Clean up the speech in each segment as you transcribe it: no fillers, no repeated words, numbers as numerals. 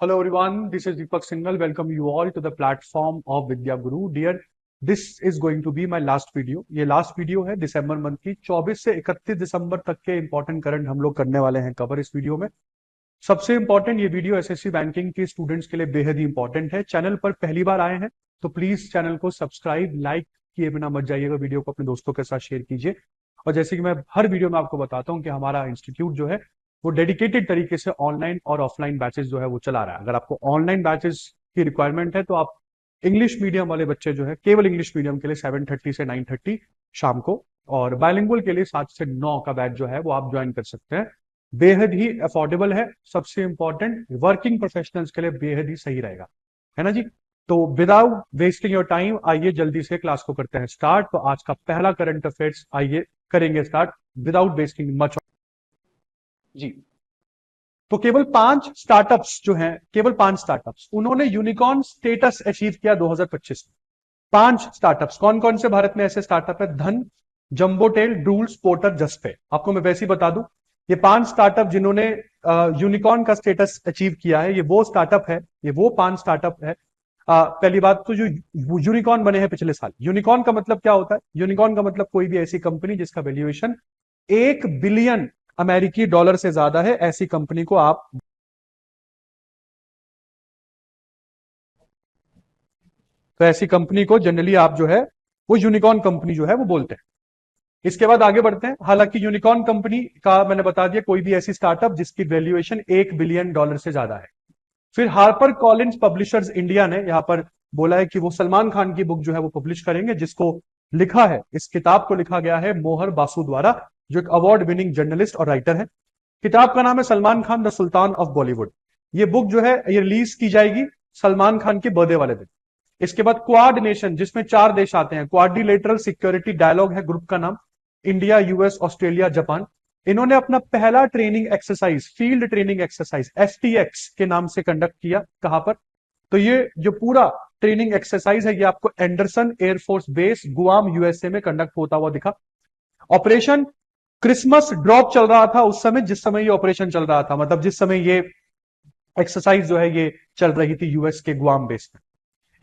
Hello everyone, this is Deepak Singhal. Welcome you all to the platform of Vidya Guru. Dear, this is going to be my last video. ये last video है दिसंबर month की 24 से 31 दिसंबर तक के important current हम लोग करने वाले हैं कवर इस वीडियो में। सबसे इंपॉर्टेंट ये वीडियो एसएससी बैंकिंग के स्टूडेंट्स के लिए बेहद ही इंपॉर्टेंट है। चैनल पर पहली बार आए हैं तो प्लीज चैनल को सब्सक्राइब लाइक किए बिना मत जाइएगा, वीडियो को अपने दोस्तों के साथ शेयर कीजिए। और जैसे कि मैं हर वीडियो में आपको बताता हूं कि हमारा इंस्टीट्यूट जो है वो डेडिकेटेड तरीके से ऑनलाइन और ऑफलाइन बैचेस जो है वो चला रहा है। अगर आपको ऑनलाइन बैचेस की रिक्वायरमेंट है तो आप इंग्लिश मीडियम वाले बच्चे जो है केवल इंग्लिश मीडियम के लिए 7:30 से 9:30 शाम को, और बायलिंगुअल के लिए 7 से 9 का बैच जो है वो आप ज्वाइन कर सकते हैं। बेहद ही अफोर्डेबल है, सबसे इंपॉर्टेंट वर्किंग प्रोफेशनल्स के लिए बेहद ही सही रहेगा, है ना जी। तो विदाउट वेस्टिंग योर टाइम आइए जल्दी से क्लास को करते हैं स्टार्ट। तो आज का पहला करंट अफेयर्स आइए करेंगे स्टार्ट विदाउट वेस्टिंग मच जी। तो केवल 5 स्टार्टअप्स जो हैं, केवल 5 स्टार्टअप्स उन्होंने यूनिकॉर्न स्टेटस अचीव किया 2025 में। 5 स्टार्टअप्स कौन कौन से भारत में ऐसे स्टार्टअप है? धन, जंबोटेल, ड्रूल्स, पोर्टर, जस्पे। आपको मैं वैसे ही बता दूं, ये 5 स्टार्टअप जिन्होंने यूनिकॉर्न का स्टेटस अचीव किया है, ये वो स्टार्टअप है, ये वो 5 स्टार्टअप है। पहली बात तो जो यूनिकॉर्न बने हैं पिछले साल। यूनिकॉर्न का मतलब क्या होता है? यूनिकॉर्न का मतलब कोई भी ऐसी कंपनी जिसका वैल्यूएशन 1 बिलियन अमेरिकी डॉलर से ज्यादा है, ऐसी कंपनी को आप तो ऐसी कंपनी को जनरली आप जो है वो यूनिकॉर्न कंपनी जो है वो बोलते हैं। इसके बाद आगे बढ़ते हैं। हालांकि यूनिकॉर्न कंपनी का मैंने बता दिया कोई भी ऐसी स्टार्टअप जिसकी वैल्यूएशन 1 बिलियन डॉलर से ज्यादा है। फिर हार्पर कॉलिंस पब्लिशर्स इंडिया ने यहां पर बोला है कि वो सलमान खान की बुक जो है वो पब्लिश करेंगे, जिसको लिखा है, इस किताब को लिखा गया है मोहर बासु द्वारा, जो एक अवार्ड विनिंग जर्नलिस्ट और राइटर है। किताब का नाम है Salman Khan the sultan of Bollywood. ये बुक जो है ये रिलीज की जाएगी सलमान खान के बर्थडे वाले दिन। इसके बाद क्वाड नेशन, जिसमें 4 देश आते हैं, क्वाड्रिलेटरल सिक्योरिटी डायलॉग है ग्रुप का नाम, इंडिया, यूएस, ऑस्ट्रेलिया, जापान। इन्होंने अपना पहला training exercise, field training exercise STX के नाम से कंडक्ट किया। कहां पर? तो ये जो पूरा ट्रेनिंग एक्सरसाइज है ये आपको Anderson air force base Guam USA में कंडक्ट होता हुआ दिखा। ऑपरेशन क्रिसमस ड्रॉप चल रहा था उस समय, जिस समय ये ऑपरेशन चल रहा था, मतलब जिस समय ये एक्सरसाइज जो है ये चल रही थी यूएस के गुआम बेस में।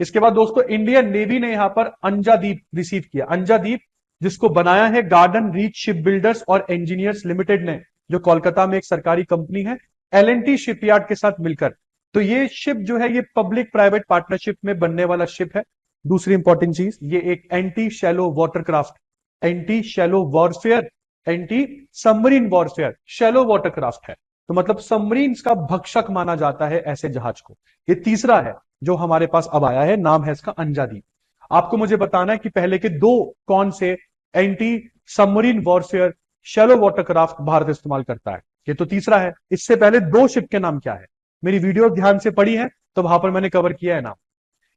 इसके बाद दोस्तों इंडियन नेवी ने यहां पर अंजादीप रिसीव किया। अंजादीप जिसको बनाया है गार्डन रीच शिप बिल्डर्स और इंजीनियर्स लिमिटेड ने, जो कोलकाता में एक सरकारी कंपनी है एलएनटी शिपयार्ड के साथ मिलकर। तो ये शिप जो है ये पब्लिक प्राइवेट पार्टनरशिप में बनने वाला शिप है। दूसरी इंपॉर्टेंट चीज, ये एक anti shallow watercraft, anti shallow warfare, anti submarine warfare shallow watercraft है। तो मतलब सबमरीन का भक्षक माना जाता है ऐसे जहाज को। ये तीसरा है जो हमारे पास अब आया है, नाम है इसका अंजादीप। आपको मुझे बताना है कि पहले के 2 कौन से anti submarine warfare shallow watercraft Bharat इस्तेमाल करता है। ये तो तीसरा है। इससे पहले 2 शिप के नाम क्या है? मेरी वीडियो ध्यान से पढ़ी है तो वहां पर मैंने कवर किया है नाम।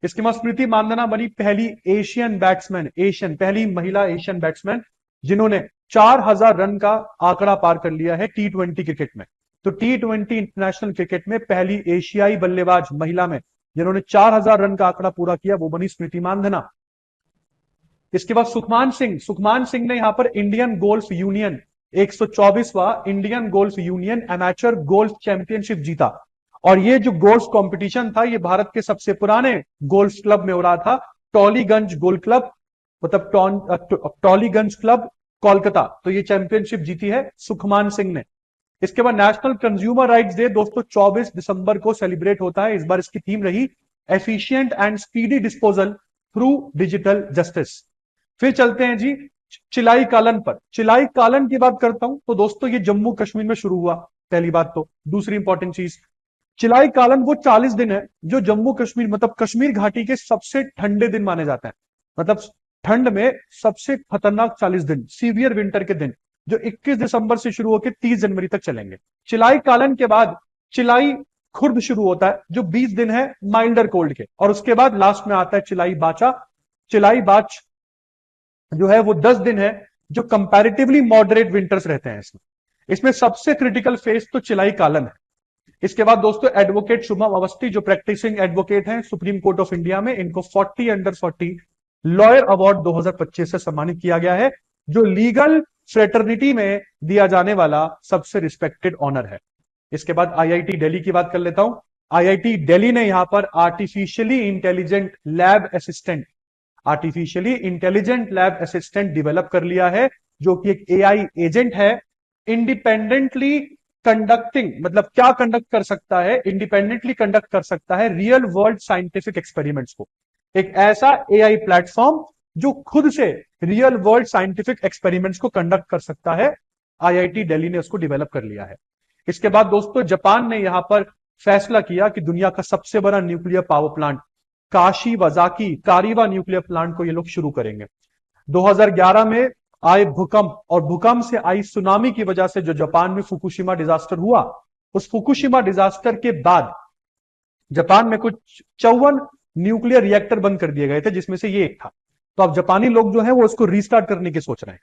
इसके बाद स्मृति मानधना बनी पहली एशियन बैट्समैन, पहली महिला एशियन बैट्समैन जिन्होंने 4000 रन का आंकड़ा पार कर लिया है टी20 क्रिकेट में। तो टी20 इंटरनेशनल क्रिकेट में पहली एशियाई बल्लेबाज महिला में जिन्होंने 4000 रन का आंकड़ा पूरा किया वो बनी स्मृति मानधना। इसके बाद सुखमान सिंह ने यहां पर इंडियन गोल्फ यूनियन 124वां Indian Golf Union amateur golf championship जीता। और ये जो गोल्फ कंपटीशन था ये भारत के सबसे पुराने गोल्फ क्लब में हो रहा था, टॉलीगंज गोल्फ क्लब, मतलब टॉलीगंज क्लब कोलकाता। तो ये चैंपियनशिप जीती है सुखमान सिंह ने। इसके बाद नेशनल कंज्यूमर राइट्स डे दोस्तों 24 दिसंबर को सेलिब्रेट होता है। इस बार इसकी थीम रही efficient and speedy disposal through digital justice. फिर चलते हैं जी चिलाई कालन पर। चिलाई कालन की बात करता हूं तो दोस्तों ये जम्मू कश्मीर में शुरू हुआ, पहली बात तो। दूसरी इंपॉर्टेंट चीज, चिलाई कालन वो 40 दिन है जो जम्मू कश्मीर मतलब कश्मीर घाटी के सबसे ठंडे दिन माने जाते हैं। मतलब ठंड में सबसे खतरनाक 40 दिन, सीवियर विंटर के दिन, जो 21 दिसंबर से शुरू होकर 30 जनवरी तक चलेंगे। चिलाई कालन के बाद चिलाई खुर्द शुरू होता है जो 20 दिन है माइल्डर कोल्ड के, और उसके बाद लास्ट में आता है चिलाई बाचा। चिलाई बाच जो है वो 10 दिन है जो कंपैरेटिवली मॉडरेट विंटर्स रहते हैं इसमें सबसे क्रिटिकल फेज तो चिलाई कालन है। इसके बाद दोस्तों एडवोकेट शुभम अवस्थी जो प्रैक्टिसिंग एडवोकेट हैं सुप्रीम कोर्ट ऑफ इंडिया में, इनको 40 अंडर 40 लॉयर अवार्ड 2025 से सम्मानित किया गया है, जो लीगल फ्रेटर्निटी में दिया जाने वाला सबसे रिस्पेक्टेड ऑनर है। इसके बाद आईआईटी दिल्ली की बात कर लेता हूं। आईआईटी दिल्ली ने यहां पर artificially intelligent lab assistant develop कर लिया है, जो कि एक एआई एजेंट है। इंडिपेंडेंटली कंडक्टिंग, मतलब क्या कंडक्ट कर सकता है, इंडिपेंडेंटली कंडक्ट कर सकता है रियल वर्ल्ड साइंटिफिक एक्सपेरिमेंट्स को। एक ऐसा एआई प्लेटफॉर्म जो खुद से रियल वर्ल्ड साइंटिफिक एक्सपेरिमेंट्स को कंडक्ट कर सकता है, आईआईटी दिल्ली ने उसको डेवलप कर लिया है। इसके बाद दोस्तों जापान ने यहां पर फैसला किया कि दुनिया का सबसे बड़ा nuclear power plant Kashiwazaki Kariwa nuclear plant को ये लोग शुरू करेंगे। 2011 में आए भूकंप और भूकंप से आई सुनामी की वजह से जो जापान में फुकुशिमा डिजास्टर हुआ, उस फुकुशिमा डिजास्टर के बाद जापान में कुछ 54 न्यूक्लियर रिएक्टर बंद कर दिए गए थे, जिसमें से ये एक था। तो अब जापानी लोग जो है वो उसको रीस्टार्ट करने की सोच रहे हैं।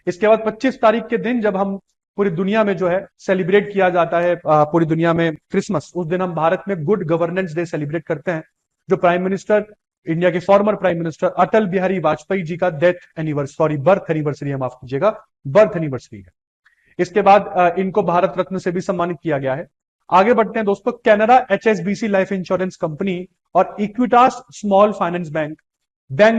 इसके बाद 25 तारीख के दिन जब हम पूरी दुनिया में जो है सेलिब्रेट किया जाता है, पूरी दुनिया में क्रिसमस, उस दिन हम भारत में गुड गवर्नेंस डे सेलिब्रेट करते हैं, जो प्राइम मिनिस्टर, इंडिया के former prime minister Atal Bihari Vajpayee ji का बर्थ एनिवर्सरी है, माफ कीजिएगा, बर्थ एनिवर्सरी है। इसके बाद इनको भारत रत्न से भी सम्मानित किया गया है। आगे बढ़ते हैं दोस्तों, Canara HSBC life insurance company और इक्विटास स्मॉल फाइनेंस बैंक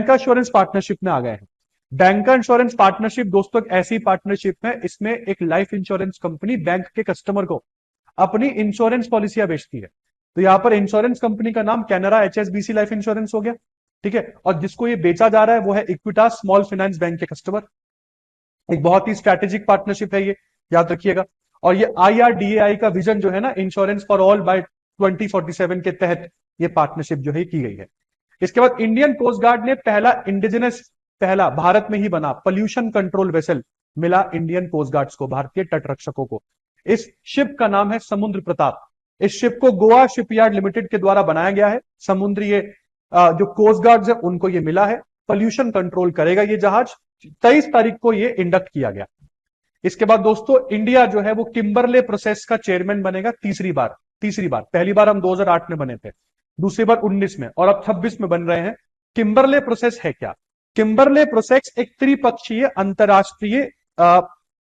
का इंश्योरेंस पार्टनरशिप में आ गए हैं। बैंक का इंश्योरेंस पार्टनरशिप दोस्तों एक ऐसी पार्टनरशिप है, इसमें एक लाइफ इंश्योरेंस कंपनी बैंक के कस्टमर को अपनी इंश्योरेंस पॉलिसियां बेचती है। तो यहां पर इंश्योरेंस कंपनी का नाम कैनरा एचएसबीसी लाइफ इंश्योरेंस हो गया, ठीक है। और जिसको ये बेचा जा रहा है वो है इक्विटास स्मॉल फाइनेंस बैंक के कस्टमर। एक बहुत ही स्ट्रैटेजिक पार्टनरशिप है ये, याद रखिएगा। और ये IRDAI का विजन जो है ना, इंश्योरेंस फॉर ऑल बाय 2047 के तहत ये पार्टनरशिप जो है की गई है। इसके बाद इंडियन कोस्ट गार्ड ने पहला भारत में ही बना पोल्यूशन कंट्रोल वेसल मिला इंडियन कोस्ट गार्ड्स को, भारतीय तटरक्षकों को। इस शिप का नाम है समुद्र प्रताप। इस शिप को गोवा शिपयार्ड लिमिटेड के द्वारा बनाया गया है। समुद्री जो कोस्ट गार्ड्स है उनको ये मिला है, पोल्यूशन कंट्रोल करेगा ये जहाज। 23 तारीख को ये इंडक्ट किया गया। इसके बाद दोस्तों इंडिया जो है वो किम्बरले प्रोसेस का चेयरमैन बनेगा तीसरी बार। पहली बार हम 2008 में बने थे, दूसरी बार 19 में, और अब 26 में बन रहे हैं। किम्बरले प्रोसेस है क्या? किम्बरले प्रोसेस एक त्रिपक्षीय अंतरराष्ट्रीय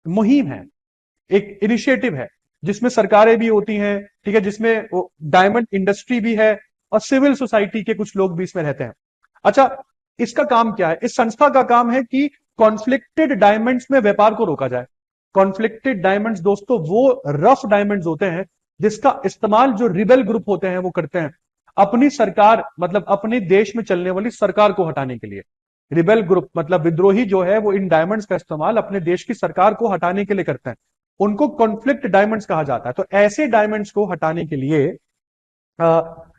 मुहिम है, एक इनिशिएटिव है, जिसमें सरकारें भी होती हैं, ठीक है, जिसमें डायमंड इंडस्ट्री भी है और सिविल सोसाइटी के कुछ लोग भी इसमें रहते हैं। अच्छा, इसका काम क्या है? इस संस्था का काम है कि कॉन्फ्लिक्टेड डायमंड्स में व्यापार को रोका जाए। कॉन्फ्लिक्टेड डायमंड्स दोस्तों वो रफ डायमंड्स होते हैं जिसका इस्तेमाल जो रिबेल ग्रुप होते हैं वो करते हैं अपनी सरकार, मतलब अपने देश में चलने वाली सरकार को हटाने के लिए। रिबेल ग्रुप मतलब विद्रोही जो है वो इन डायमंड्स का इस्तेमाल अपने देश की सरकार को हटाने के लिए करते हैं, उनको कॉन्फ्लिक्ट डायमंड्स कहा जाता है। तो ऐसे डायमंड्स को हटाने के लिए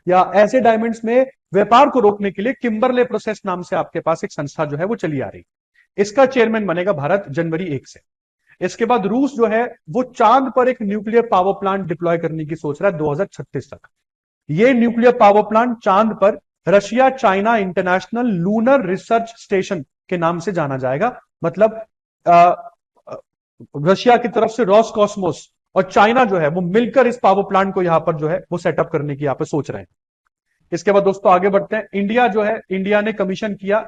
या ऐसे डायमंड्स में व्यापार को रोकने के लिए किम्बरले प्रोसेस नाम से आपके पास एक संस्था जो है वो चली आ रही। इसका चेयरमैन बनेगा भारत जनवरी 1 से। इसके बाद रूस जो है वो चांद पर एक न्यूक्लियर पावर प्लांट डिप्लॉय करने की सोच रहा है 2036 तक। ये न्यूक्लियर पावर प्लांट चांद पर Russia China international lunar research station के नाम से जाना जाएगा। मतलब रशिया की तरफ से रॉसकॉस्मोस और चाइना जो है वो मिलकर इस पावर प्लांट को यहां पर जो है वो सेटअप करने की यहां पर सोच रहे हैं। इसके बाद दोस्तों आगे बढ़ते हैं। इंडिया ने कमीशन किया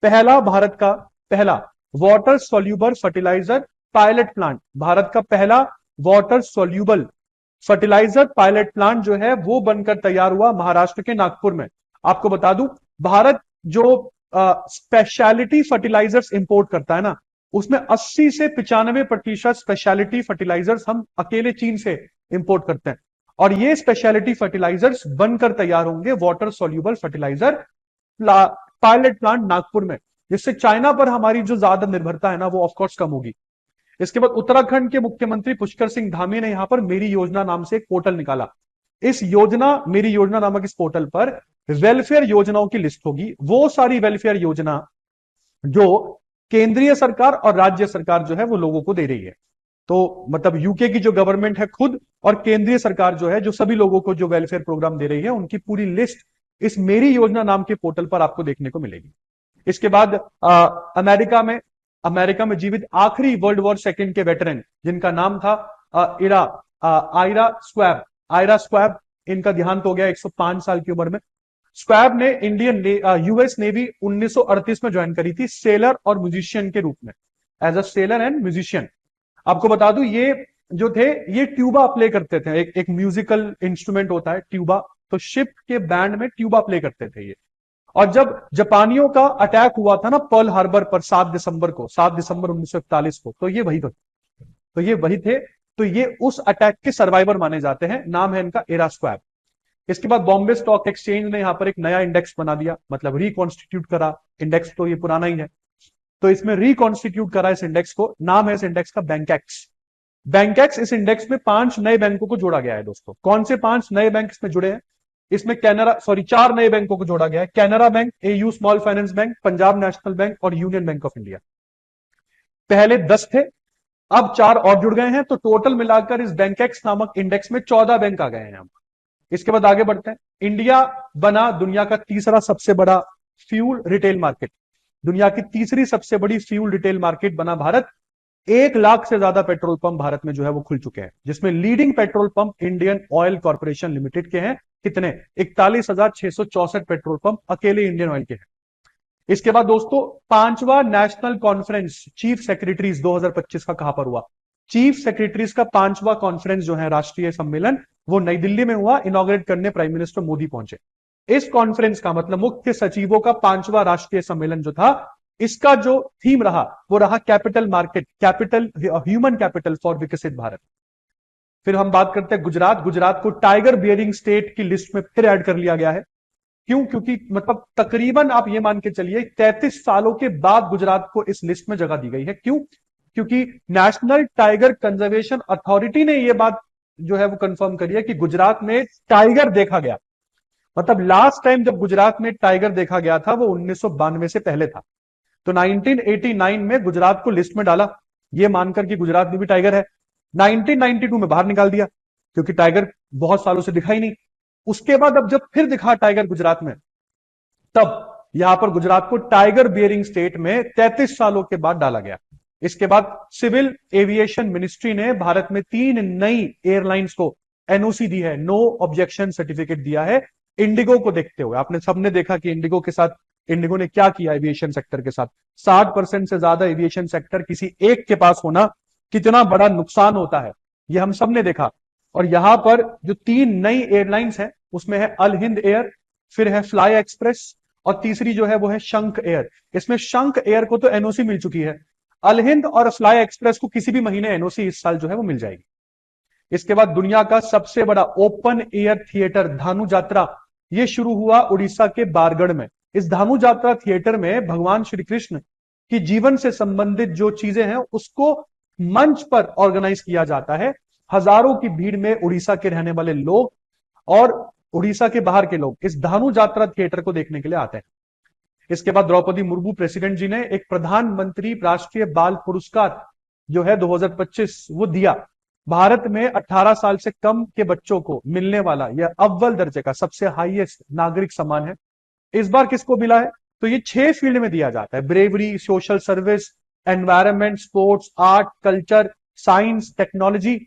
भारत का पहला water soluble fertiliser pilot plant. भारत का पहला water soluble fertiliser pilot plant जो है वो बनकर तैयार हुआ महाराष्ट्र के नागपुर में। आपको बता दूं, भारत जो स्पेशलिटी फर्टिलाइजर्स इंपोर्ट करता है ना, उसमें 80 से 95% स्पेशलिटी फर्टिलाइजर्स हम अकेले चीन से इंपोर्ट करते हैं। और ये स्पेशलिटी फर्टिलाइजर्स बनकर तैयार होंगे water soluble fertiliser pilot plant Nagpur में, जिससे चाइना पर हमारी जो ज्यादा निर्भरता है ना वो ऑफकोर्स कम होगी। इसके बाद उत्तराखंड के मुख्यमंत्री पुष्कर सिंह धामी ने यहां पर मेरी योजना नाम से एक पोर्टल निकाला। इस योजना मेरी योजना नामक इस पोर्टल पर वेलफेयर योजनाओं की लिस्ट होगी, वो सारी वेलफेयर योजना जो केंद्रीय सरकार और राज्य सरकार जो है वो लोगों को दे रही है। तो मतलब यूके की जो गवर्नमेंट है खुद और केंद्रीय सरकार जो है जो सभी लोगों को जो वेलफेयर प्रोग्राम दे रही है उनकी पूरी लिस्ट इस मेरी योजना नाम के पोर्टल पर आपको देखने को मिलेगी। इसके बाद अमेरिका में जीवित आखिरी वर्ल्ड वॉर सेकेंड के वेटरन जिनका नाम था आयरा स्क्वैब, इनका देहांत हो गया 105 साल की उम्र में। स्क्वैब ने यूएस नेवी 1938 में ज्वाइन करी थी सेलर और म्यूजिशियन के रूप में, as a seller and musician. आपको बता दूं ये जो थे ये ट्यूबा प्ले करते थे, एक म्यूजिकल इंस्ट्रूमेंट होता है ट्यूबा, तो शिप के बैंड में ट्यूबा प्ले करते थे ये। और जब जापानियों का अटैक हुआ था ना पर्ल हार्बर पर 7 दिसंबर 1941 को, तो ये वही थे। तो ये उस अटैक के सर्वाइवर माने जाते हैं। नाम है इनका एरास्क्वैब। इसके बाद बॉम्बे स्टॉक एक्सचेंज ने यहां पर एक नया इंडेक्स बना दिया, मतलब रिकॉन्स्टिट्यूट करा। इंडेक्स तो ये पुराना ही है, तो इसमें रिकॉन्स्टिट्यूट करा इस इंडेक्स को। नाम है इस इंडेक्स का बैंकैक्स। बैंकैक्स, इस इंडेक्स में 5 नए बैंकों को जोड़ा गया है दोस्तों। कौन से 5 नए बैंक इसमें जुड़े हैं? इसमें 4 नए बैंकों को जोड़ा गया है। Canara bank, AU small finance bank, Punjab national bank और यूनियन बैंक ऑफ इंडिया। पहले 10 थे, अब 4 और जुड़ गए हैं, तो टोटल मिलाकर इस बैंकैक्स नामक इंडेक्स में 14 बैंक आ गए हैं। इसके बाद आगे बढ़ते हैं। इंडिया बना दुनिया का तीसरा सबसे बड़ा फ्यूल रिटेल मार्केट। दुनिया की तीसरी सबसे बड़ी फ्यूल रिटेल मार्केट बना भारत। 1 लाख से ज्यादा पेट्रोल पंप भारत में जो है वो खुल चुके हैं, जिसमें leading petrol pump Indian oil corporation limited के हैं। कितने? 41,664 पेट्रोल पंप अकेले इंडियन ऑयल के हैं। इसके बाद दोस्तों 5वां नेशनल कॉन्फ्रेंस चीफ सेक्रेटरीज 2025 का कहां पर हुआ? चीफ सेक्रेटरीज का 5वां कॉन्फ्रेंस जो है राष्ट्रीय सम्मेलन, वो नई दिल्ली में हुआ। इनॉग्रेट करने प्राइम मिनिस्टर मोदी पहुंचे। इस कॉन्फ्रेंस का मतलब मुख्य सचिवों का 5वां राष्ट्रीय सम्मेलन जो था, इसका जो थीम रहा वो रहा capital market, capital human capital for विकसित भारत। फिर हम बात करते हैं गुजरात। गुजरात को टाइगर बियरिंग स्टेट की लिस्ट में फिर ऐड कर लिया गया है। क्यों? क्योंकि मतलब तकरीबन आप ये मान के चलिए 33 सालों के बाद गुजरात को इस लिस्ट में जगह दी गई है। क्यों? क्योंकि नेशनल टाइगर कंजर्वेशन अथॉरिटी ने यह बात जो है वो कंफर्म करी है कि गुजरात में टाइगर देखा गया। मतलब लास्ट टाइम जब गुजरात में टाइगर देखा गया था वो 1992 से पहले था। तो 1989 में गुजरात को लिस्ट में डाला, ये मानकर कि गुजरात में भी टाइगर है। 1992 में बाहर निकाल दिया क्योंकि टाइगर बहुत सालों से दिखा ही नहीं। उसके बाद अब जब फिर दिखा टाइगर गुजरात में, तब यहां पर गुजरात को टाइगर बियरिंग स्टेट में 33 सालों के बाद डाला गया। इसके बाद सिविल एविएशन मिनिस्ट्री ने भारत में 3 नई एयरलाइंस को एनओसी दी है, नो ऑब्जेक्शन सर्टिफिकेट दिया है। इंडिगो को देखते हुए आपने सबने देखा कि इंडिगो के साथ इंडिगो ने क्या किया एविएशन सेक्टर के साथ। 60% से ज्यादा एविएशन सेक्टर किसी एक के पास होना कितना बड़ा नुकसान होता है, यह हम सबने देखा। और यहां पर जो 3 नई एयरलाइंस है उसमें है अल हिंद एयर, फिर है फ्लाई एक्सप्रेस और तीसरी जो है वो है शंख एयर। इसमें शंख एयर को तो एनओसी मिल चुकी है, अल हिंद और फ्लाई एक्सप्रेस को किसी भी महीने एनओसी इस साल जो है वो मिल जाएगी। इसके बाद दुनिया का सबसे बड़ा ओपन एयर थिएटर धानु यात्रा, ये शुरू हुआ उड़ीसा के बारगढ़ में। इस धानु यात्रा थिएटर में भगवान श्री कृष्ण की जीवन से संबंधित जो चीजें हैं उसको मंच पर ऑर्गेनाइज किया जाता है। हजारों की भीड़ में उड़ीसा के रहने वाले लोग और उड़ीसा के बाहर के लोग इस धानु यात्रा थिएटर को देखने के लिए आते हैं। इसके बाद द्रौपदी मुर्मू प्रेसिडेंट जी ने एक प्रधानमंत्री राष्ट्रीय बाल पुरस्कार जो है 2025 वो दिया। भारत में 18 साल से कम के बच्चों को मिलने वाला यह अव्वल दर्जे का सबसे हाईएस्ट नागरिक सम्मान है। इस बार किसको मिला है? तो ये 6 फील्ड में दिया जाता है, bravery, social service, environment, sports, art, culture, science, technology.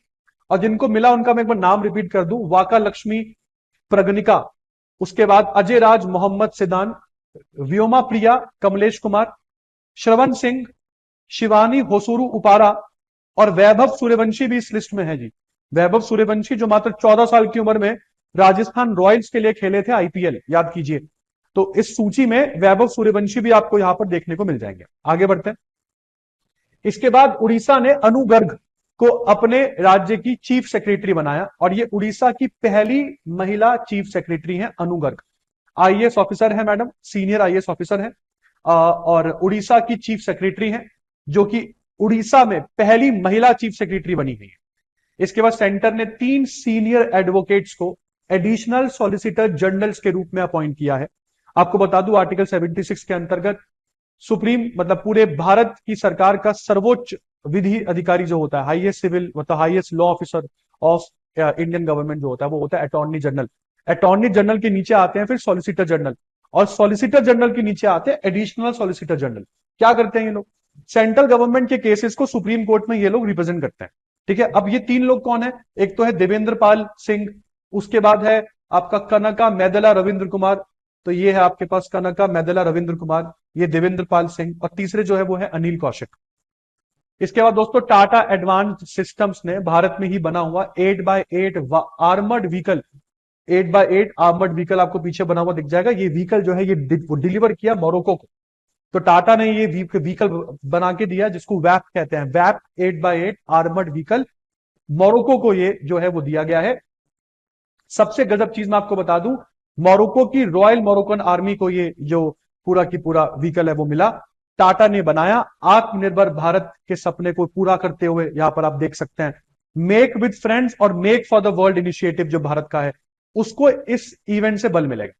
और जिनको मिला उनका मैं एक बार नाम रिपीट कर दूं, वाका लक्ष्मी प्रगनिका, उसके बाद अजय राज मोहम्मद सिदान, व्योमा प्रिया कमलेश कुमार, श्रवण सिंह, शिवानी होसुरु उपारा और वैभव सूर्यवंशी भी इस लिस्ट में है जी। वैभव सूर्यवंशी जो मात्र 14 साल की उम्र में राजस्थान रॉयल्स के लिए खेले थे आईपीएल, याद कीजिए। तो इस सूची में वैभव सूर्यवंशी भी आपको यहां पर देखने को मिल जाएंगे। आगे बढ़ते हैं। इसके बाद उड़ीसा ने अनु गर्ग को अपने राज्य की चीफ सेक्रेटरी बनाया और ये उड़ीसा की पहली महिला चीफ सेक्रेटरी है अनु गर्ग। आईएएस ऑफिसर है मैडम, सीनियर आईएएस ऑफिसर है और उड़ीसा की चीफ सेक्रेटरी है, जो कि उड़ीसा में पहली महिला चीफ सेक्रेटरी बनी हुई है। इसके बाद सेंटर ने 3 सीनियर एडवोकेट्स को एडिशनल सॉलिसिटर जनरल्स के रूप में अपॉइंट किया है। आपको बता दूं आर्टिकल 76 के अंतर्गत सुप्रीम मतलब पूरे भारत की सरकार का सर्वोच्च विधि अधिकारी जो होता है, हाईएस्ट सिविल मतलब highest law officer of Indian government जो होता है वो होता है अटॉर्नी जनरल। अटॉर्नी जनरल के नीचे आते हैं फिर सॉलिसिटर जनरल और सॉलिसिटर जनरल के नीचे आते हैं एडिशनल सॉलिसिटर जनरल। क्या करते हैं ये लोग? सेंट्रल गवर्नमेंट के केसेस को सुप्रीम कोर्ट में ये लोग रिप्रेजेंट करते हैं। ठीक है, अब ये 3 लोग कौन है? एक तो है देवेंद्र पाल सिंह, उसके बाद है आपका कनका मेदला रविंद्र कुमार, तो ये है आपके पास कनका मेदला रविंद्र कुमार, ये देवेंद्र पाल सिंह, और तीसरे जो है वो है अनिल कौशिक। इसके बाद दोस्तों टाटा एडवांस्ड सिस्टम्स ने भारत में ही बना हुआ 8x8 armoured vehicle 8x8 armoured vehicle आपको पीछे बना हुआ दिख जाएगा। ये व्हीकल जो है ये डिलीवर किया मोरक्को को। तो टाटा ने ये व्हीकल बना के दिया जिसको वैप कहते हैं, वैप 8x8 आर्मर्ड व्हीकल मोरक्को को ये जो है वो दिया गया है। सबसे गजब चीज मैं आपको बता दूं, मोरक्को की रॉयल मोरक्कन आर्मी को ये जो पूरा की पूरा व्हीकल है वो मिला, टाटा ने बनाया। आत्मनिर्भर भारत के सपने को पूरा करते हुए यहां पर आप देख सकते हैं मेक विद फ्रेंड्स और make for the world initiative जो भारत का है उसको इस इवेंट से बल मिलेगा।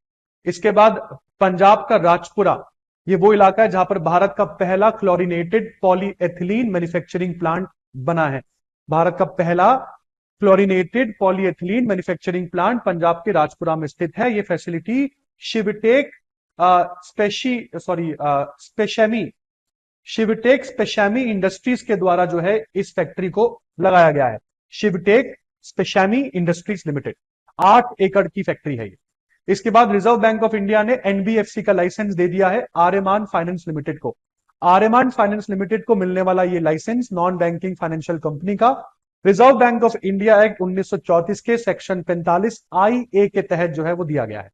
इसके बाद पंजाब का राजपुरा, ये वो इलाका है जहां पर भारत का पहला क्लोरीनेटेड पॉलीएथिलीन मैन्युफैक्चरिंग प्लांट बना है। भारत का पहला chlorinated polyethylene manufacturing plant Punjab के राजपुरा में स्थित है। ये फैसिलिटी शिवटेक स्पेशमी इंडस्ट्रीज के द्वारा जो है इस फैक्ट्री को लगाया गया है। शिवटेक स्पेशमी इंडस्ट्रीज लिमिटेड 8 एकड़ की फैक्ट्री है ये। इसके बाद रिजर्व बैंक ऑफ इंडिया ने एनबीएफसी का लाइसेंस दे दिया है आर्यमान फाइनेंस लिमिटेड को। आर्यमान फाइनेंस लिमिटेड को मिलने वाला ये licence non banking financial company का Reserve Bank of India Act 1934 के सेक्शन 45 IA के तहत जो है वो दिया गया है।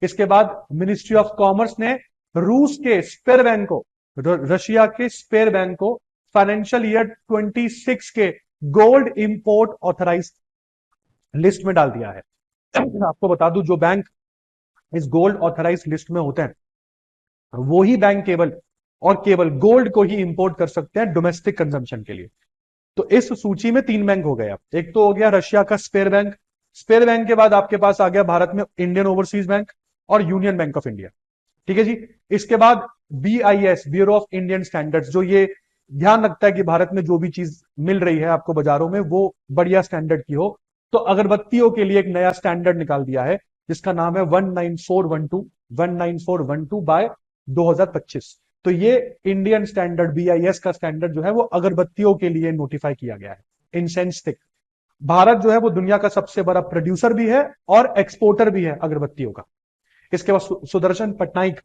इसके बाद मिनिस्ट्री ऑफ कॉमर्स ने रूस के स्पेयर बैंक को, रशिया के स्पेयर बैंक को फाइनेंशियल ईयर 26 के गोल्ड इंपोर्ट ऑथराइज लिस्ट में डाल दिया है। आपको बता दूं जो बैंक इस गोल्ड ऑथराइज लिस्ट में होते हैं वो ही बैंक केवल और केवल गोल्ड को ही इंपोर्ट कर सकते हैं डोमेस्टिक कंजम्पशन के लिए। तो इस सूची में 3 बैंक हो गए। अब एक तो हो गया रशिया का स्पेयर बैंक, स्पेयर बैंक के बाद आपके पास आ गया भारत में इंडियन ओवरसीज बैंक और यूनियन बैंक ऑफ इंडिया। ठीक है जी। इसके बाद BIS bureau of Indian standards, जो ये ध्यान रखता है कि भारत में जो भी चीज मिल रही है आपको बाजारों में वो बढ़िया स्टैंडर्ड की हो। तो अगरबत्तियों के लिए एक नया स्टैंडर्ड निकाल दिया है जिसका नाम है 19412 बाय 2025। तो ये इंडियन स्टैंडर्ड BIS का स्टैंडर्ड जो है वो अगरबत्तियों के लिए नोटिफाई किया गया है। इंसेंस स्टिक, भारत जो है वो दुनिया का सबसे बड़ा प्रोड्यूसर भी है और एक्सपोर्टर भी है अगरबत्तियों का। इसके बाद सुदर्शन पटनायक,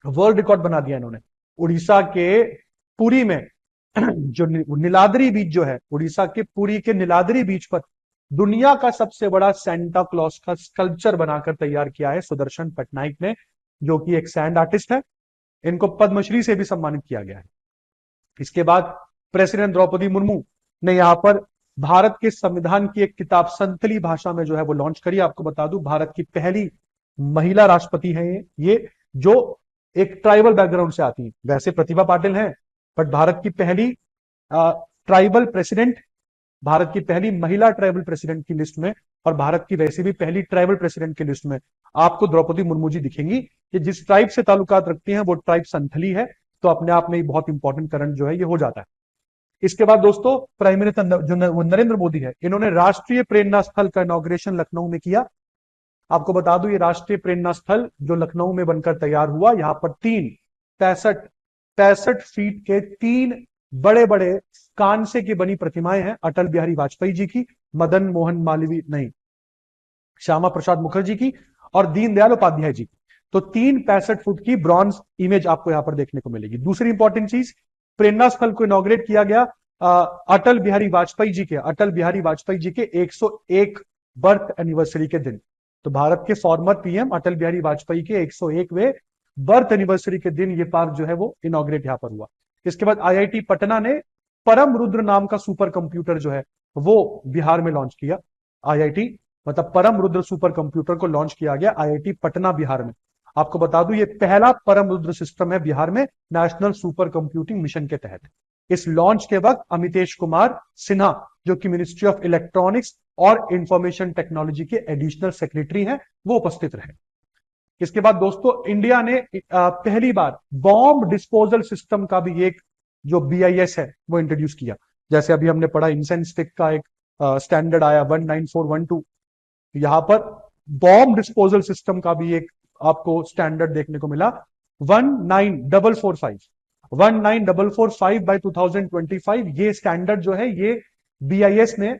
वर्ल्ड रिकॉर्ड बना दिया इन्होंने। उड़ीसा के पुरी में जो नीलाद्री बीच जो है, उड़ीसा के पुरी के नीलाद्री बीच पर दुनिया का सबसे बड़ा सेंटा क्लॉज का स्कल्पचर बनाकर तैयार किया है सुदर्शन पटनायक ने, जो कि एक सैंड आर्टिस्ट है। इनको पद्मश्री से भी सम्मानित किया गया है। इसके बाद प्रेसिडेंट द्रौपदी मुर्मू ने यहां पर भारत के संविधान की एक किताब संथली भाषा में जो है वो लॉन्च करी। आपको बता दूं भारत की पहली महिला राष्ट्रपति है ये जो एक ट्राइबल बैकग्राउंड से आती है। वैसे प्रतिभा पाटिल है बट भारत की पहली ट्राइबल प्रेसिडेंट, भारत की पहली महिला ट्राइबल प्रेसिडेंट की लिस्ट में और भारत की वैसे भी पहली ट्राइबल प्रेसिडेंट की लिस्ट में आपको द्रौपदी मुर्मू जी दिखेंगी कि जिस ट्राइब से ताल्लुकात रखती हैं वो ट्राइब संथली है। तो अपने आप में ही बहुत इंपॉर्टेंट करंट जो है ये हो जाता है। इसके बाद दोस्तों प्राइम मिनिस्टर जो नरेंद्र मोदी है, इन्होंने राष्ट्रीय प्रेरणा स्थल का इनॉग्रेशन लखनऊ में किया। आपको बता दूं ये राष्ट्रीय प्रेरणा स्थल जो लखनऊ में बनकर तैयार हुआ, यहां पर 65 फीट के 3 बड़े बड़े कांसे की बनी प्रतिमाएं हैं अटल बिहारी वाजपेयी जी की, मदन मोहन मालवीय नहीं, श्यामा प्रसाद मुखर्जी की और दीनदयाल उपाध्याय जी की। तो 3 65 फुट की ब्रॉन्ज इमेज आपको यहां पर देखने को मिलेगी। दूसरी इंपॉर्टेंट चीज, प्रेरणा स्थल को इनॉग्रेट किया गया अटल बिहारी वाजपेयी जी के 101 बर्थ एनिवर्सरी के दिन। तो भारत के फॉर्मर पीएम अटल बिहारी वाजपेयी के 101वें बर्थ एनिवर्सरी के दिन ये पार्क जो है वो इनॉग्रेट यहां पर हुआ। इसके बाद IIT पटना ने परम रुद्र नाम का सुपर कंप्यूटर जो है वो बिहार में लॉन्च किया। IIT मतलब परम रुद्र सुपर कंप्यूटर को लॉन्च किया गया IIT पटना बिहार में। आपको बता दूं ये पहला परम रुद्र सिस्टम है बिहार में नेशनल सुपर कंप्यूटिंग मिशन के तहत। इस लॉन्च के वक्त अमितेश कुमार सिन्हा जो कि मिनिस्ट्री ऑफ इलेक्ट्रॉनिक्स और इंफॉर्मेशन टेक्नोलॉजी के एडिशनल सेक्रेटरी हैं वो उपस्थित रहे। इसके बाद दोस्तों इंडिया ने पहली बार बॉम्ब डिस्पोजल सिस्टम का भी एक जो BIS है वो इंट्रोड्यूस किया। जैसे अभी हमने पढ़ा इंसेंस स्टिक का एक स्टैंडर्ड आया 19412, यहां पर बॉम्ब डिस्पोजल सिस्टम का भी एक आपको स्टैंडर्ड देखने को मिला 19445 बाय 2025। ये स्टैंडर्ड जो है ये BIS ने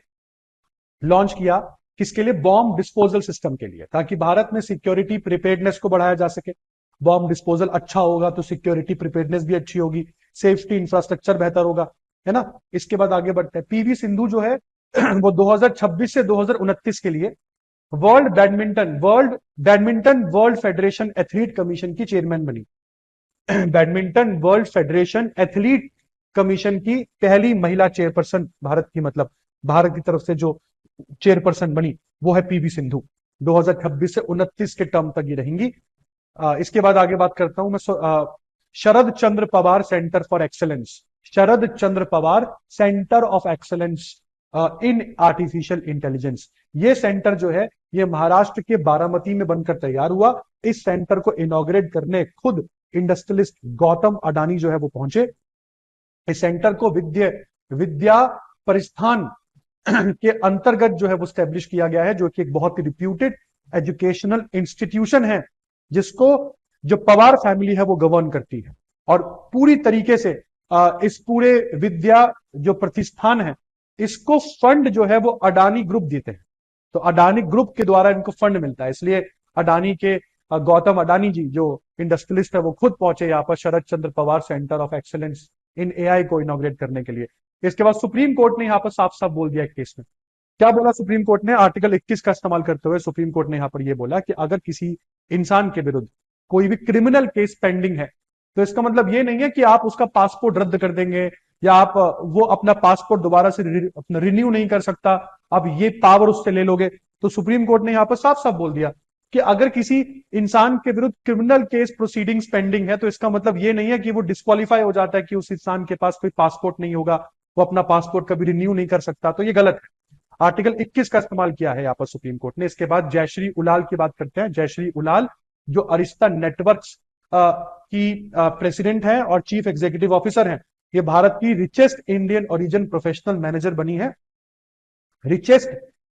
लॉन्च किया किसके लिए? बॉम्ब डिस्पोजल सिस्टम के लिए, ताकि भारत में सिक्योरिटी प्रिपेयर्डनेस को बढ़ाया जा सके। बॉम्ब डिस्पोजल अच्छा होगा तो सिक्योरिटी प्रिपेयर्डनेस भी अच्छी होगी, सेफ्टी इंफ्रास्ट्रक्चर बेहतर होगा, है ना। इसके बाद आगे बढ़ते हैं। PV सिंधु जो है वो 2026 से 2029 के लिए badminton world federation athlete commission की चेयरमैन बनी। Badminton world federation athlete commission की पहली महिला चेयरपर्सन भारत की, मतलब भारत की तरफ से जो चेयरपर्सन बनी वो है पीवी सिंधु। 2026 से 29 के टर्म तक ये रहेंगी। इसके बाद आगे बात करता हूं मैं Sharad Chandra Pawar centre for excellence, Sharad Chandra Pawar centre of excellence in artificial intelligence. ये सेंटर जो है ये महाराष्ट्र के बारामती में बनकर तैयार हुआ। इस सेंटर को इनॉग्रेट करने खुद इंडस्ट्रियलिस्ट गौतम अडानी जो है वो पहुंचे। इस सेंटर को विद्या परिस्थान के अंतर्गत जो है वो स्टैब्लिश किया गया है, जो कि एक बहुत ही रिप्यूटेड एजुकेशनल इंस्टीट्यूशन है जिसको जो पवार फैमिली है वो गवर्न करती है। और पूरी तरीके से इस पूरे विद्या जो प्रतिष्ठान है इसको फंड जो है वो अडानी ग्रुप देते हैं। तो अडानी ग्रुप के द्वारा इनको फंड मिलता है, इसलिए अडानी के गौतम अडानी जी जो इंडस्ट्रियलिस्ट है वो खुद पहुंचे यहाँ पर Sharad Chandra Pawar centre of excellence in AI को इनॉग्रेट करने के लिए। इसके बाद सुप्रीम कोर्ट ने यहाँ पर साफ साफ बोल दिया एक केस में। क्या बोला सुप्रीम कोर्ट ने? आर्टिकल 21 का इस्तेमाल करते हुए सुप्रीम कोर्ट ने यहाँ पर यह बोला कि अगर किसी इंसान के विरुद्ध कोई भी क्रिमिनल केस पेंडिंग है तो इसका मतलब ये नहीं है कि आप उसका पासपोर्ट रद्द कर देंगे या आप वो अपना पासपोर्ट दोबारा से अपना रिन्यू नहीं कर सकता, अब ये पावर उससे ले लोगे। तो सुप्रीम कोर्ट ने यहाँ पर साफ साफ बोल दिया कि अगर किसी इंसान के विरुद्ध क्रिमिनल केस प्रोसीडिंग्स पेंडिंग है तो इसका मतलब ये नहीं है कि वो डिस्क्वालीफाई हो जाता है कि उस इंसान के पास कोई पासपोर्ट नहीं होगा, वो अपना पासपोर्ट कभी रिन्यू नहीं कर सकता। तो ये गलत है। आर्टिकल 21 का इस्तेमाल किया है यहाँ पर सुप्रीम कोर्ट ने। इसके बाद जयश्री उलाल की बात करते हैं। जयश्री उलाल जो अरिस्ता नेटवर्क्स की प्रेसिडेंट है और चीफ एग्जीक्यूटिव ऑफिसर है, ये भारत की richest Indian origin professional manager बनी है, richest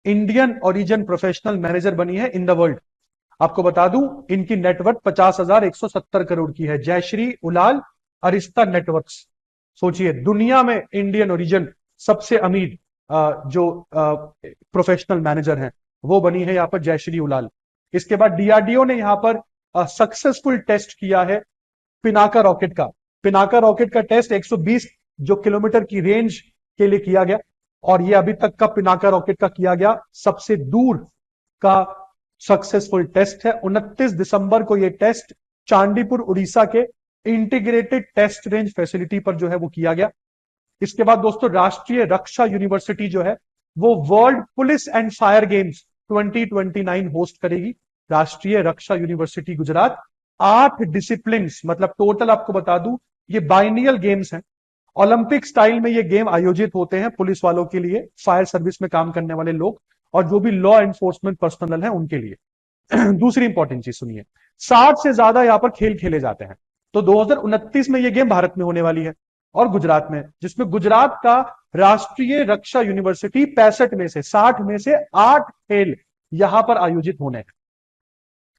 Indian origin professional manager बनी है इन द वर्ल्ड। आपको बता दूं इनकी नेटवर्क 50,170 करोड़ की है। जयश्री उलाल अरिस्ता नेटवर्क्स, सोचिए दुनिया में इंडियन ओरिजिन सबसे अमीर जो प्रोफेशनल मैनेजर हैं वो बनी है यहाँ पर जयश्री उलाल। इसके बाद डीआरडीओ ने यहाँ पर सक्सेसफुल टेस्ट किया है पिनाका रॉकेट का। पिनाका रॉकेट का टेस्ट 120 जो किलोमीटर की रेंज के लिए किया गया और ये अभी तक का पिनाका रॉकेट का किया गया सबसे दूर का सक्सेसफुल टेस्ट है। 29 दिसंबर को यह टेस्ट चांदीपुर उड़ीसा के इंटीग्रेटेड टेस्ट रेंज फैसिलिटी पर जो है वो किया गया। इसके बाद दोस्तों राष्ट्रीय रक्षा यूनिवर्सिटी जो है वो world police and fire games 2029 host करेगी। राष्ट्रीय रक्षा यूनिवर्सिटी गुजरात 8 डिसिप्लिन, मतलब टोटल आपको बता दूं ये बाइनियल गेम्स हैं। ओलंपिक स्टाइल में ये गेम आयोजित होते हैं पुलिस वालों के लिए, फायर सर्विस में काम करने वाले लोग और जो भी लॉ एनफोर्समेंट पर्सनल है उनके लिए। दूसरी इंपॉर्टेंट चीज सुनिए, 60 से ज्यादा यहां पर खेल खेले जाते हैं। तो 2029 में ये गेम भारत में होने वाली है और गुजरात में, जिसमें गुजरात का राष्ट्रीय रक्षा यूनिवर्सिटी 65 में से 60 में से 8 खेल यहां पर आयोजित होने हैं।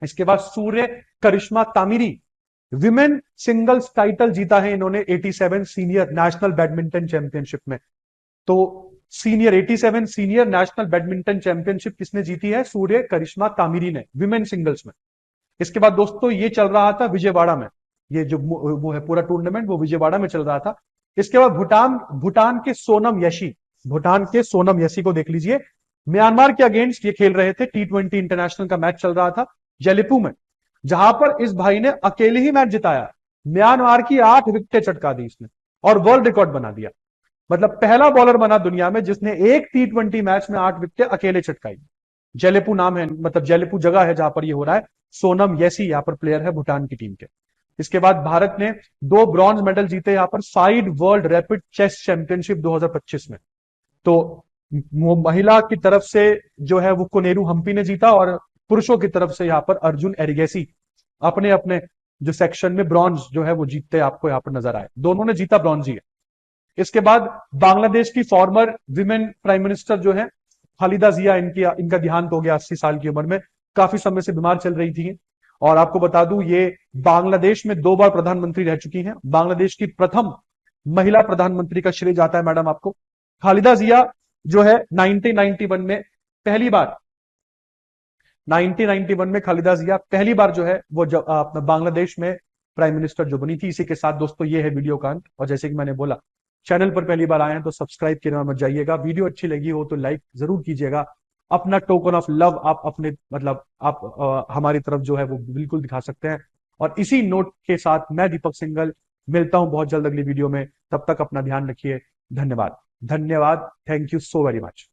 इसके बाद सूर्य करिश्मा तामिरी विमेन सिंगल्स टाइटल जीता है इन्होंने 87 सीनियर नेशनल बैडमिंटन चैंपियनशिप में। तो senior 87 senior national badminton championship किसने जीती है? सूर्य करिश्मा तामिरी ने, विमेन सिंगल्स में। इसके बाद दोस्तों ये चल रहा था विजयवाड़ा में, ये जो वो है पूरा टूर्नामेंट वो विजयवाड़ा में चल रहा था। इसके बाद भूटान के सोनम यशी को देख लीजिए, म्यांमार के अगेंस्ट ये खेल रहे थे। T20 इंटरनेशनल का मैच चल रहा था जेलिपू में, जहां पर इस भाई ने अकेले ही मैच जिताया। म्यांमार की 8 विकेटें चटका दी इसने और वर्ल्ड रिकॉर्ड बना दिया। मतलब पहला बॉलर बना दुनिया में जिसने एक T20 मैच में 8 विकेटें अकेले चटकाई। जेलिपू नाम है, मतलब जेलिपू जगह है जहां पर ये हो रहा है। सोनम यशी यहाँ पर प्लेयर है भूटान की टीम के। इसके बाद भारत ने 2 ब्रॉन्ज मेडल जीते यहाँ पर side world rapid chess championship 2025 में। तो वो महिला की तरफ से जो है वो कोनेरू हम्पी ने जीता और पुरुषों की तरफ से यहाँ पर अर्जुन एरिगेसी अपने अपने जो सेक्शन में ब्रॉन्ज जो है वो जीतते आपको यहाँ पर नजर आए। दोनों ने जीता ब्रॉन्ज ही है। इसके बाद बांग्लादेश की फॉर्मर विमेन प्राइम मिनिस्टर जो है खालिदा जिया, इनका देहांत हो गया 80 साल की उम्र में। काफी समय से बीमार चल रही थी और आपको बता दूं ये बांग्लादेश में 2 बार प्रधानमंत्री रह चुकी हैं। बांग्लादेश की प्रथम महिला प्रधानमंत्री का श्रेय जाता है मैडम आपको। खालिदा जिया जो है 1991 में पहली बार 1991 में खालिदा जिया पहली बार जो है वो बांग्लादेश में प्राइम मिनिस्टर जो बनी थी। इसी के साथ दोस्तों ये है वीडियो का अंत। और जैसे कि मैंने बोला चैनल पर पहली बार आए हैं तो सब्सक्राइब करना मत जाइएगा। वीडियो अच्छी लगी हो तो लाइक जरूर कीजिएगा अपना टोकन ऑफ लव आप अपने मतलब आप हमारी तरफ जो है वो बिल्कुल दिखा सकते हैं। और इसी नोट के साथ मैं दीपक सिंघल मिलता हूं बहुत जल्द अगली वीडियो में। तब तक अपना ध्यान रखिए। धन्यवाद। धन्यवाद। Thank you so very much.